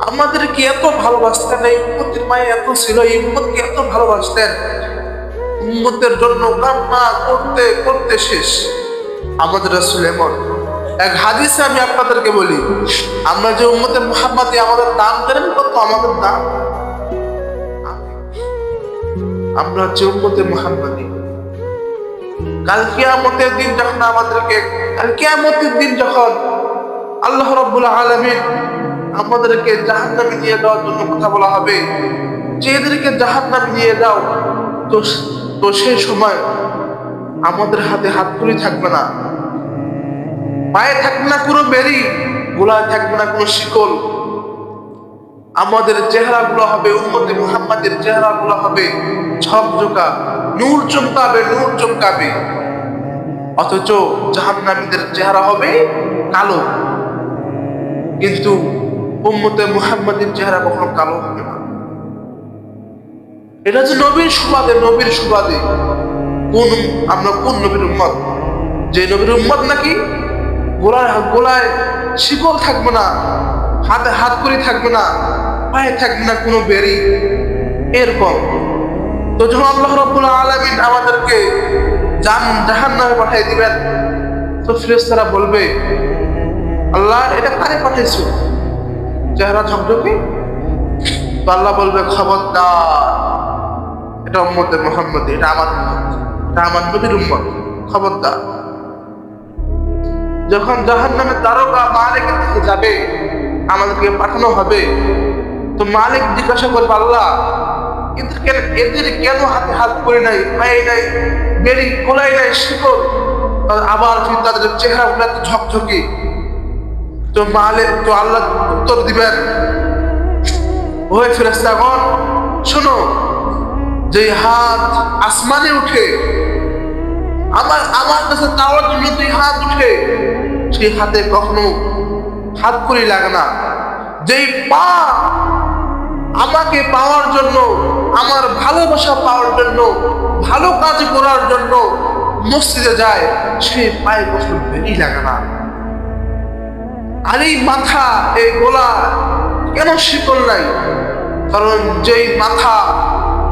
আমাদেরকে এত ভালোবাসতেন, এই উম্মতের মায়ে এত ছিল, এই উম্মতকে এত ভালোবাসতেন, উম্মতের জন্য কান্না করতে করতে শেষ। আমাদের রাসূল এমন এক হাদিসে আমি আপনাদেরকে বলি, আমরা যে উম্মতে মুহাম্মাদি, আমাদের দাম জানেন কত? আমাদের দাম, আমরা যে উম্মতে মুহাম্মাদি, কাল কিয়ামতের দিন যখন আল্লাহ রাব্বুল আলামিন আমাদেরকে জাহান্নামে নিয়ে যাওয়ার জন্য কথা বলা হবে যে এদেরকে জাহান্নামে নিয়ে যাও, তো তো সেই সময় আমাদের হাতে হাতকড়ি থাকবে না, পায়ে থাকবে না কোনো বেরি, গোলায় থাকবে না কোনো শিকল। আমাদের চেহারাগুলো হবে, উম্মতে মুহাম্মাদের চেহারাগুলো হবে ঝকঝকা, নূর চমকাবে। অথচ জাহান্নামীদের চেহারা হবে কালো। কিন্তু উম্মতে মুহাম্মাদের চেহারা কখনো কালো হবে না। এটা যে নবীর সুবাদে। আমরা কোন নবীর উম্মত? যে নবীর উম্মত নাকি গোলায় শিকল থাকবে না, হাতে হাতকড়ি থাকবে না, পায়ে থাকবে না কোনো বেরি, এরকম। তো যখন আল্লাহ রাব্বুল আলামিন আমাদেরকে জাহান্নামে পাঠিয়ে দিবেন, তো ফেরেশতারা বলবে, আল্লাহ এটা কারে পাঠিয়েছো? চেহারা ঝকঝকে। তো আল্লাহ বলবে, খবরদার, এটা উম্মতে মুহাম্মাদি, এটা আমার নবীর উম্মত, খবরদার। যখন জাহান্নামের দারোগা মালিকের কাছে যাবে, আমাদেরকে পাঠানো হবে, তো মালিক জিজ্ঞাসা করবে, আল্লাহ এদের কেন হাতে হাত করে নাই, পায়ে নাই বেরি, কোলাই নাই শিকল, আবার তাদের চেহারা গুলো এত ঝকঝকে। তো আল্লাহ উত্তর দিবেন, ওহে ফেরেশতাগণ, শোনো, যে হাত আসমানে উঠে আমার কাছে চাওয়ার জন্য দুই হাত উঠে, সেই হাতে কখনো হাত করি লাগে না। যেই পা আমাকে পাওয়ার জন্য, আমার ভালোবাসা পাওয়ার জন্য, ভালো কাজ করার জন্য মসজিদে যায়, সেই পায়ে কখনো বেরি লাগে না। আর এই মাথা, এই গোলা কেন শিকল নাই? কারণ যেই মাথা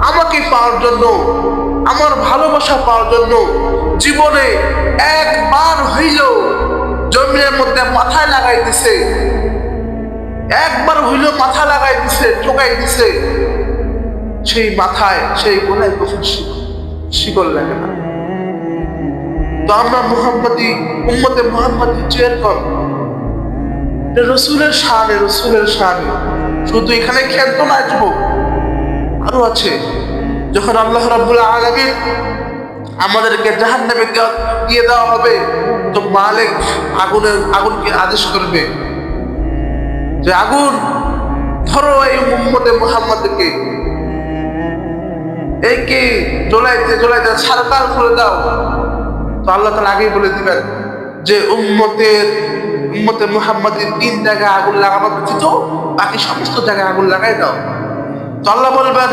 আমাকে পাওয়ার জন্য, আমার ভালোবাসা পাওয়ার জন্য জীবনে একবার হইলেও জমিনের মধ্যে মাথায় লাগাই দিছে, একবার হইলেও মাথা লাগাই দিছে, ঠোকাই দিছে, সেই মাথায়, সেই গোলায় কখন শিকল লাগে না। তো আমরা উম্মতে মুহাম্মাদি যেরকম, রসুলের শানে। শুধু এখানে খেলতো না যুবক, আরো আছে। যখন আল্লাহ রাব্বুল আলামিন আমাদেরকে জাহান্নামে দিয়ে দেওয়া হবে, তো মালিক আগুনকে আদেশ করবে যে, আগুন ধরো এই উম্মতে মুহাম্মাদকে, একে জ্বলাইতে সারকার করে দাও। তো আল্লাহ তাআলা আগেই বলে দিবেন যে উম্মতে মুহাম্মাদের 3 জায়গায় আগুন লাগানো ব্যতীত বাকি সমস্ত জায়গায় আগুন লাগাই দাও। তো আল্লাহ বলবেন,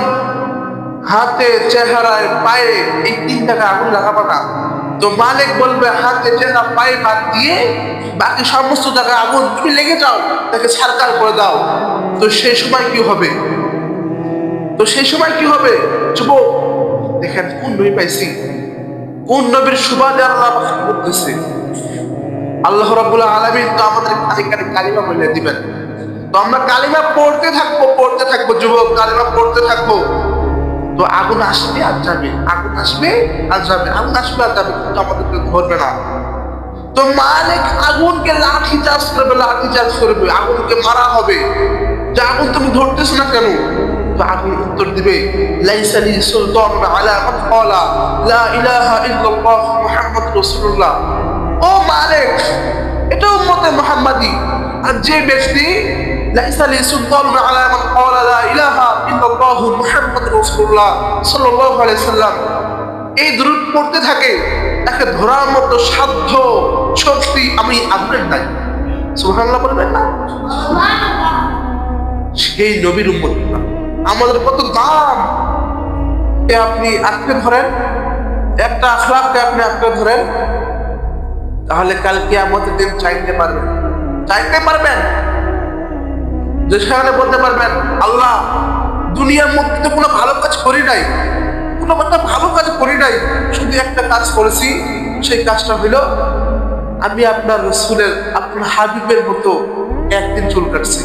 হাতে, চেহারায়, পায়ে এই 3 জায়গায় আগুন লাগাবো না। তো মালিক বলবে, হাতে, চেহারা, পায়ে বাদ দিয়ে বাকি সমস্ত জায়গায় আগুন তুমি লেগে যাও, তাকে সারকার করে দাও। তো সেই সময় কি হবে? যুবক, দেখেন কোন নবী পাইছি, কোন নবীর সুবাদে আল্লাহ করতেছে। আল্লাহ রাব্বুল আলামিন তো আমাদের কালিমা বলে দিবেন। তো আমরা কালিমা পড়তে থাকবো যুবক, কালিমা পড়তে থাকবো। তো আগুন আসবে আর যাবে, কিন্তু আমাদেরকে ধরবে না। তো মালিক আগুনকে লাঠি চার্জ করবে, আগুনকে মারা হবে যে, আগুন তুমি ধরতেছ না কেন? তো আগুন উত্তর দিবে, লাইসা লি সুলতানুন আলা মান ক্বালা লা ইলাহা ইল্লাল্লাহ মুহাম্মাদুর রাসূলুল্লাহ। ও মালিক, এটা উম্মতে মুহাম্মাদি, আর যে ব্যক্তি লাইসা লি সুলতানুন আলা মান ক্বালা লা ইলাহা ইল্লাল্লাহ মুহাম্মাদুর রাসূলুল্লাহ সাল্লাল্লাহু আলাইহি সাল্লাম এই দুরূদ পড়তে থাকে, তাকে ধরার মতো সাধ্য শক্তি আমি আগুনের নাই। সুবহানাল্লাহ বলবেন না? সেই নবীর উম্মত আমাদের কত দাম। আপনি আঁকড়ে ধরেন, একটা আখলাককে আপনি আঁকড়ে ধরেন, তাহলে কাল কিয়ামতের দিন চাইতে পারবেন। যে সেখানে বলতে পারবেন আল্লাহ দুনিয়ার মধ্যে তো কোনো ভালো কাজ করি নাই, কোনো একটা ভালো কাজ করি নাই, শুধু একটা কাজ করেছি, সেই কাজটা হইল আমি আপনার রসুলের আপনার হাবিবের মতো একদিন চুল কাটছি।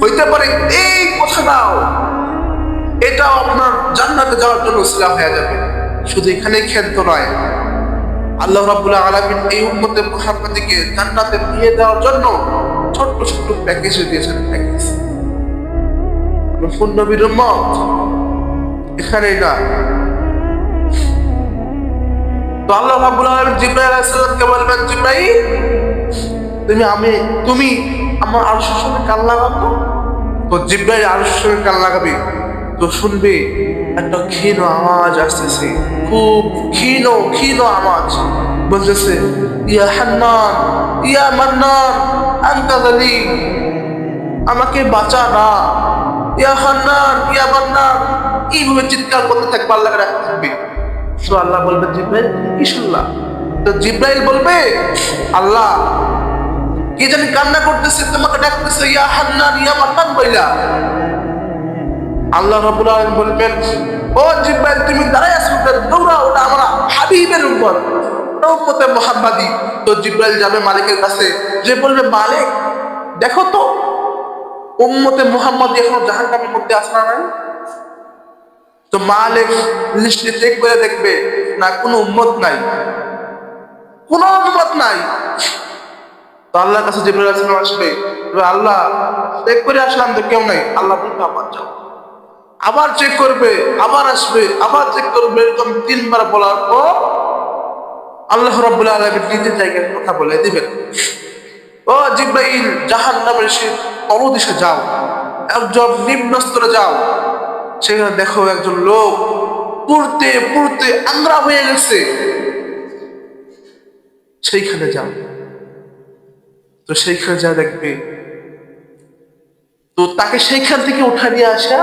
হইতে পারে এই কথাটাও এটাও আপনার জান্নাতে যাওয়ার জন্য উসিলা হয়ে যাবে। শুধু এখানেই ক্ষেত্র নয়, আল্লাহ রাব্বুল আলামিন এই উম্মতে মুহাম্মাদীকে জান্নাতে নিয়ে যাওয়ার জন্য ছোট্ট ছোট্ট প্যাকেজ দিয়েছেন। প্যাকেজ নবীর উম্মত এখানেই না। তো আল্লাহ রাব্বুল আলামিন জিবরাইল আলাইহিস সালামকে বলবেন, জিবরাইল তুমি আমার আরশের সঙ্গে কান লাগাবো। তো জিবরাইল আরশের সঙ্গে কান লাগাবে, তো শুনবে একটা ক্ষীণ আওয়াজ আসতেছে, খুব ক্ষীণ আওয়াজ বলতেছে, ইয়া হান্নান ইয়া মান্নান আনতা যালিম, আমাকে বাঁচা না, ইয়া হান্নান ইয়া মান্নান, এইভাবে চিৎকার করতে থাকবে, আল্লাহকে ডাকতে থাকবে। তো আল্লাহ বলবে, জিবরাইল কি শুনলা? তো জিবরাইল বলবে, আল্লাহ কে জানি কান্না করতেছে, তোমাকে ডাকতেছে ইয়া হান্নান ইয়া মান্নান বইলা। আল্লাহ রাব্বুল আলামিন বলবেন, ও জিবরাইল তুমি দাঁড়ায় আছো, দৌড়াও, ওটা আমার হাবিবের উম্মত, উম্মতে মুহাম্মাদী। তো জিবরাইল যাবে মালিকের কাছে, যে বলবে, মালিক দেখো তো উম্মতে মুহাম্মাদী এখনো জাহান্নামের মধ্যে আছে না নাই? তো মালিক লিস্টে চেক করে দেখবে, না কোনো উম্মত নাই, কোনো উম্মত নাই। তো আল্লাহর কাছে জিবরাইল আলাইহিস সালাম আসবে, আল্লাহ চেক করে আসলাম তো কেউ নাই। আল্লাহ বলবে, আবার যাও, আবার চেক করবে, আবার আসবে, আবার চেক করবে, এরকম 3 বার বলার পর আল্লাহ রাব্বুল আলামিন নিজের জায়গায় কথা বলে দিবেন, ও জিবরাইল জাহান্নামের সেই তলদেশে যাও, একজন নিম্ন স্তরে যাও, সেখানে দেখো একজন লোক পুড়তে পুড়তে আংরা হয়ে গেছে, সেইখানে যাও। তো সেইখানে যা দেখবে, তো তাকে সেইখান থেকে উঠা নিয়ে আসা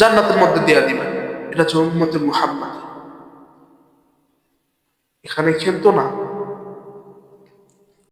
জান্নাতের মধ্যে দেয়া দিবেন। এটা হচ্ছে উম্মতে মুহাম্মাদী। এখানে কিন্তু না।